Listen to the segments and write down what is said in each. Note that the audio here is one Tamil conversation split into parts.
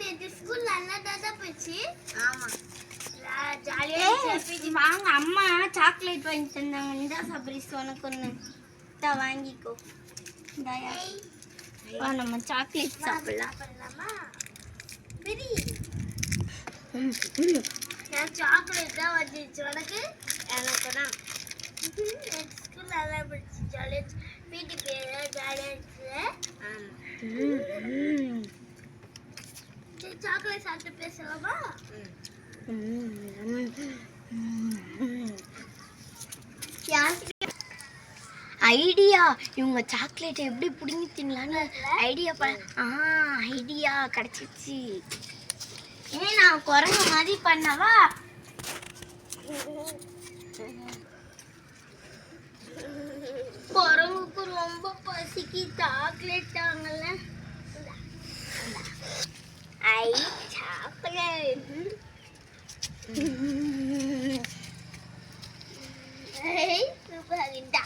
நேத்து ஸ்கூல் நல்லா தான் போச்சு. ஆமா ஜாலியா வாங்க, அம்மா சாக்லேட் வாங்கி தந்தாங்க. இந்தா சபரிஸ் உனக்கு ஒன்று இந்தா வாங்கிக்கோ. இந்தாயா வா நம்ம சாக்லேட் சாப்பிடலாம். பண்ணலாமா? சரி. நான் சாக்லேட் தான் வந்துச்சு உனக்கு. எனக்கு தான் ஸ்கூல் நல்லா போச்சு. ஜாலியா பிடி பீரியட் ஜாலியா இருந்துச்சு. சரி சாக்லேட் சாப்பிட்டு பேசலாமா? ஐடியா, இவங்க சாக்லேட் எப்படி பிடிங்கி தின்னலான்னு ஐடியா ஐடியா கிடைச்சிச்சு. நான் குரங்கு மாதிரி பண்ணவா? குரங்குக்கு ரொம்ப பசிக்கு, சாக்லேட் தாங்கல. ஐ சாக்லேட். சூப்பர். இந்தா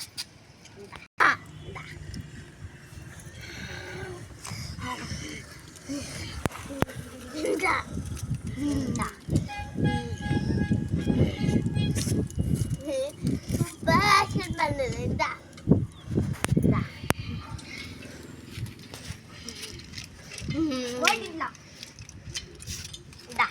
இந்தா இந்தா சூப்பர் ஆக்ஷன் பண்ணுது. இந்தா இந்தா ஓடிடலாம். இந்தா